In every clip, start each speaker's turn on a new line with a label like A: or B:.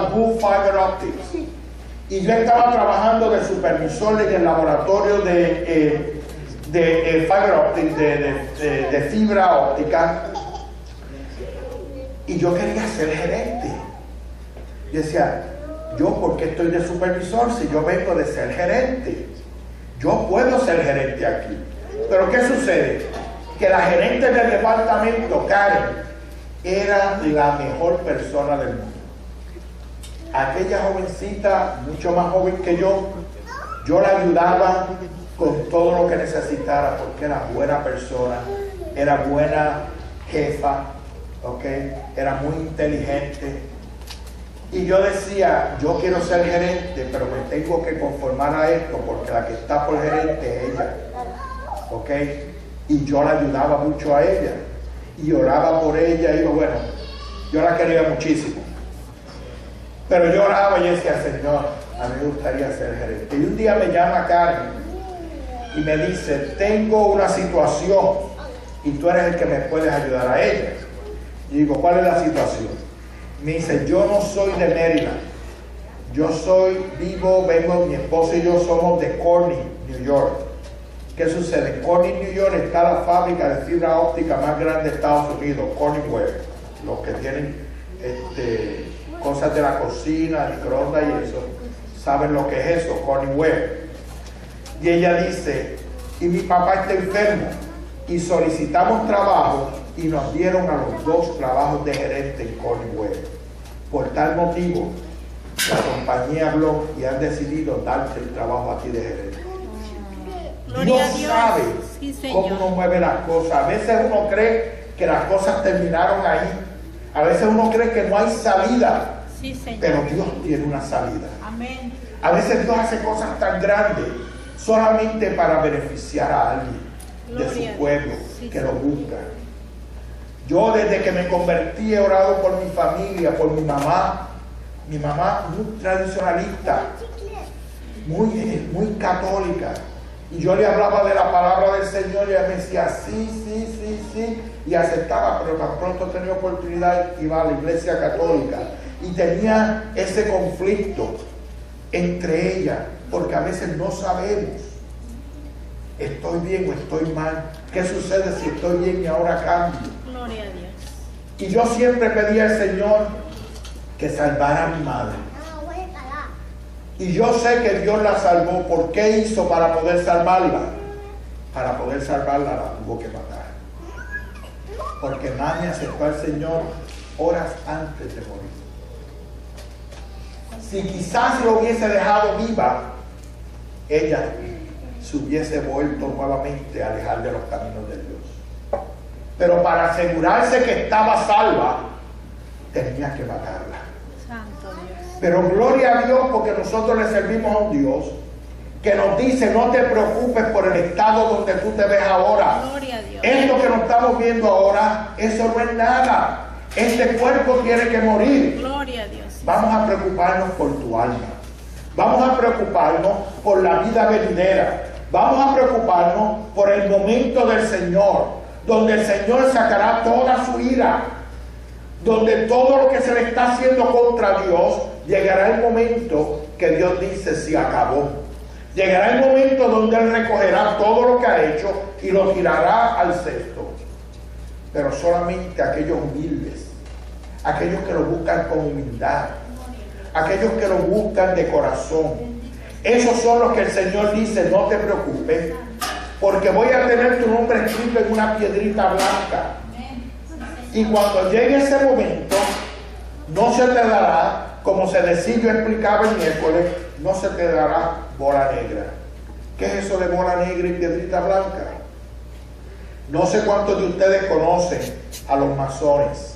A: Blue Fiber Optics. Y yo estaba trabajando de supervisor en el laboratorio de fiber optic, de fibra óptica. Y yo quería ser gerente. Yo decía, ¿yo por qué estoy de supervisor si yo vengo de ser gerente? Yo puedo ser gerente aquí. Pero ¿qué sucede? Que la gerente del departamento, Karen, era la mejor persona del mundo. Aquella jovencita, mucho más joven que yo la ayudaba con todo lo que necesitara, porque era buena persona, era buena jefa, ¿okay? Era muy inteligente. Y yo decía, yo quiero ser gerente, pero me tengo que conformar a esto, porque la que está por gerente es ella, ¿ok? Y yo la ayudaba mucho a ella, y oraba por ella, y bueno, yo la quería muchísimo. Pero yo oraba y decía, Señor, a mí me gustaría ser gerente. Y un día me llama Karen y me dice, tengo una situación y tú eres el que me puedes ayudar a ella. Y digo, ¿cuál es la situación? Me dice, yo no soy de Maryland, yo vengo, mi esposo y yo somos de Corning, New York. ¿Qué sucede? En Corning, New York está la fábrica de fibra óptica más grande de Estados Unidos, Corning Ware. Los que tienen cosas de la cocina, microondas y eso, saben lo que es eso, Corning Ware. Y ella dice, y mi papá está enfermo, y solicitamos trabajo, y nos dieron a los dos trabajos de gerente en Corning Ware. Por tal motivo, la compañía habló y han decidido darte el trabajo a ti de gerente. Dios sabe cómo uno mueve las cosas. A veces uno cree que las cosas terminaron ahí. A veces uno cree que no hay salida. Pero Dios tiene una salida.
B: Amén.
A: A veces Dios hace cosas tan grandes solamente para beneficiar a alguien de su pueblo que lo busca. Yo desde que me convertí he orado por mi familia, por mi mamá muy tradicionalista, muy católica. Y yo le hablaba de la palabra del Señor y ella me decía sí, y aceptaba, pero tan pronto tenía oportunidad iba a la iglesia católica. Y tenía ese conflicto entre ellas, porque a veces no sabemos, ¿estoy bien o estoy mal? ¿Qué sucede si estoy bien y ahora cambio?
B: Gloria a Dios.
A: Y yo siempre pedía al Señor que salvara a mi madre. Y yo sé que Dios la salvó. ¿Por qué hizo para poder salvarla? Para poder salvarla la tuvo que matar. Porque mami aceptó al Señor horas antes de morir. Si quizás lo hubiese dejado viva, ella se hubiese vuelto nuevamente a alejar de los caminos de Dios. Pero para asegurarse que estaba salva, tenía que matarla.
B: Santo Dios.
A: Pero gloria a Dios, porque nosotros le servimos a un Dios que nos dice, no te preocupes por el estado donde tú te ves ahora.
B: Gloria a Dios.
A: Esto que nos estamos viendo ahora, eso no es nada. Este cuerpo tiene que morir.
B: Gloria a Dios.
A: Vamos a preocuparnos por tu alma. Vamos a preocuparnos por la vida venidera. Vamos a preocuparnos por el momento del Señor, donde el Señor sacará toda su ira, donde todo lo que se le está haciendo contra Dios, llegará el momento que Dios dice, se acabó. Llegará el momento donde Él recogerá todo lo que ha hecho y lo tirará al cesto. Pero solamente aquellos humildes, aquellos que lo buscan con humildad, aquellos que lo buscan de corazón, esos son los que el Señor dice, no te preocupes, porque voy a tener tu nombre escrito en una piedrita blanca. Y cuando llegue ese momento, no se te dará, como se decía, yo explicaba el miércoles, no se te dará bola negra. ¿Qué es eso de bola negra y piedrita blanca? No sé cuántos de ustedes conocen a los masones.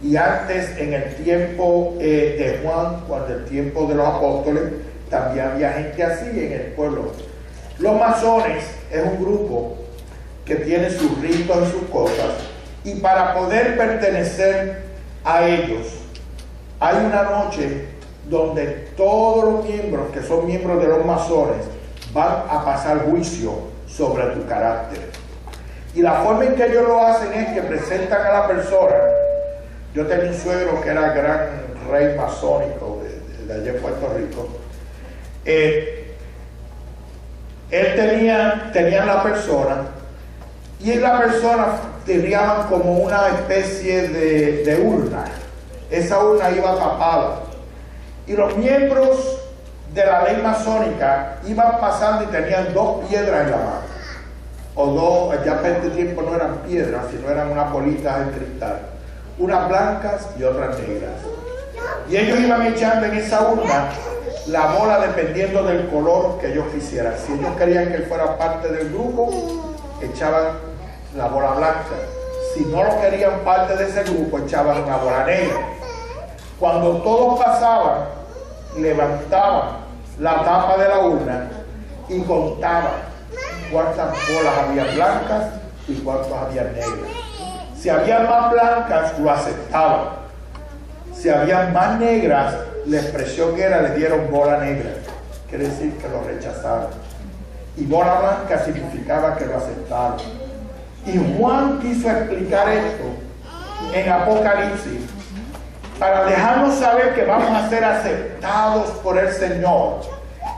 A: Y antes, en el tiempo de Juan, cuando el tiempo de los apóstoles, también había gente así en el pueblo. Los masones es un grupo que tiene sus ritos y sus cosas, y para poder pertenecer a ellos, hay una noche donde todos los miembros que son miembros de los masones van a pasar juicio sobre tu carácter. Y la forma en que ellos lo hacen es que presentan a la persona. Yo tenía un suegro que era gran rey masónico de allá en Puerto Rico. Él tenía la persona, y en la persona tenían como una especie de urna. Esa urna iba tapada, y los miembros de la ley masónica iban pasando y tenían dos piedras en la mano, o dos, ya para este tiempo no eran piedras, sino eran unas bolitas de cristal, unas blancas y otras negras, y ellos iban echando en esa urna la bola dependiendo del color que ellos quisieran. Si ellos querían que él fuera parte del grupo, echaban la bola blanca. Si no lo querían parte de ese grupo, echaban una bola negra. Cuando todos pasaban, levantaban la tapa de la urna y contaban cuántas bolas había blancas y cuántas había negras. Si había más blancas, lo aceptaban. Si había más negras, la expresión que era, le dieron bola negra. Quiere decir que lo rechazaron. Y bola blanca significaba que lo aceptaron. Y Juan quiso explicar esto en Apocalipsis para dejarnos saber que vamos a ser aceptados por el Señor.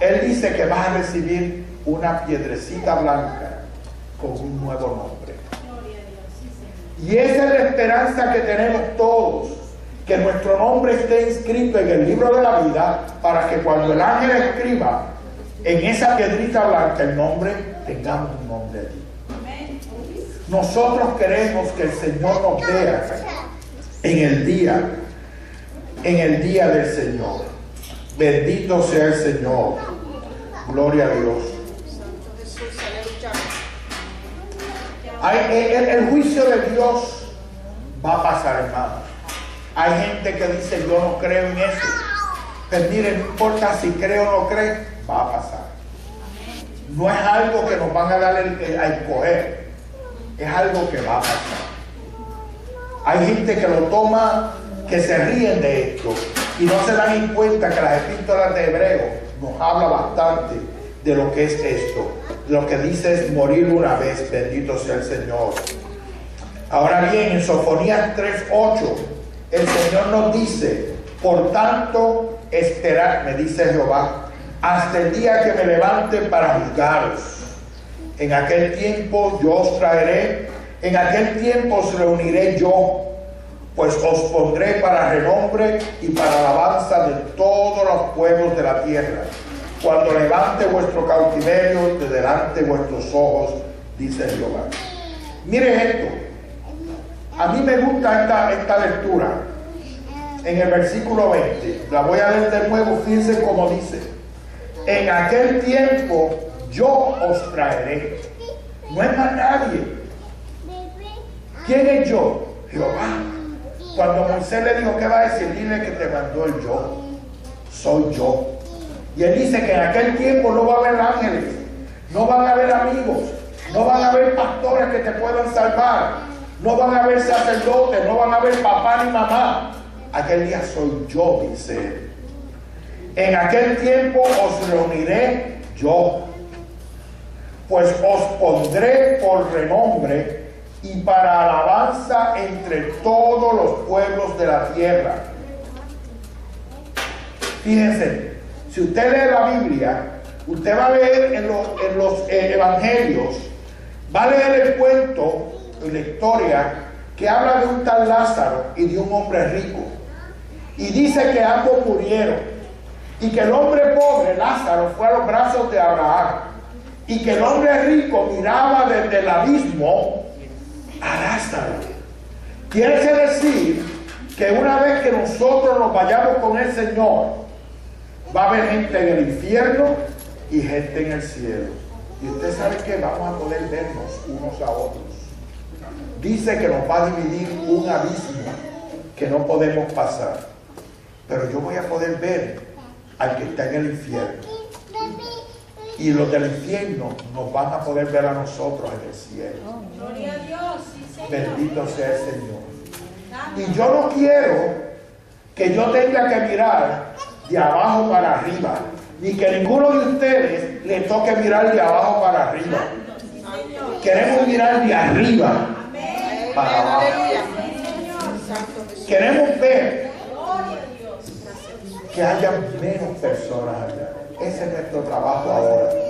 A: Él dice que vas a recibir una piedrecita blanca con un nuevo nombre. Y esa es la esperanza que tenemos todos, que nuestro nombre esté inscrito en el libro de la vida, para que cuando el ángel escriba en esa piedrita blanca el nombre, tengamos un nombre allí. Nosotros queremos que el Señor nos vea en el día del Señor. Bendito sea el Señor. Gloria a Dios. El juicio de Dios va a pasar, hermano. Hay gente que dice, yo no creo en eso. Pero mire, no importa si cree o no cree, va a pasar. No es algo que nos van a dar a escoger. Es algo que va a pasar. Hay gente que lo toma, que se ríen de esto y no se dan en cuenta que las epístolas de Hebreo nos habla bastante de lo que es esto. Lo que dice es morir una vez, bendito sea el Señor. Ahora bien, en Sofonías 3:8, el Señor nos dice, por tanto, esperad, me dice Jehová, hasta el día que me levante para juzgaros. En aquel tiempo yo os traeré, en aquel tiempo os reuniré yo, pues os pondré para renombre y para alabanza de todos los pueblos de la tierra, cuando levante vuestro cautiverio de delante de vuestros ojos, dice Jehová. Mire esto, a mí me gusta esta lectura, en el versículo 20, la voy a leer de nuevo, fíjense cómo dice, en aquel tiempo yo os traeré. No es más nadie. ¿Quién es yo? Jehová. Cuando Moisés le dijo, ¿qué va a decir? Dile que te mandó el yo. Soy yo. Y él dice que en aquel tiempo no va a haber ángeles, no van a haber amigos, no van a haber pastores que te puedan salvar, no van a haber sacerdotes, no van a haber papá ni mamá. Aquel día soy yo, dice él. En aquel tiempo os reuniré yo, pues os pondré por renombre y para alabanza entre todos los pueblos de la tierra. Fíjense, si usted lee la Biblia, usted va a leer en los evangelios, va a leer el cuento, la historia, que habla de un tal Lázaro y de un hombre rico. Y dice que ambos murieron. Y que el hombre pobre, Lázaro, fue a los brazos de Abraham. Y que el hombre rico miraba desde el abismo a Lázaro. Quiere decir que una vez que nosotros nos vayamos con el Señor, va a haber gente en el infierno y gente en el cielo. Y usted sabe que vamos a poder vernos unos a otros. Dice que nos va a dividir un abismo que no podemos pasar. Pero yo voy a poder ver al que está en el infierno. Y los del infierno nos van a poder ver a nosotros en el cielo.
C: Gloria a Dios, sí, Señor.
A: Bendito sea el Señor. Y yo no quiero que yo tenga que mirar de abajo para arriba, ni que ninguno de ustedes le toque mirar de abajo para arriba. Queremos mirar de arriba para abajo. Queremos ver que haya menos personas allá. Ese es nuestro trabajo ahora.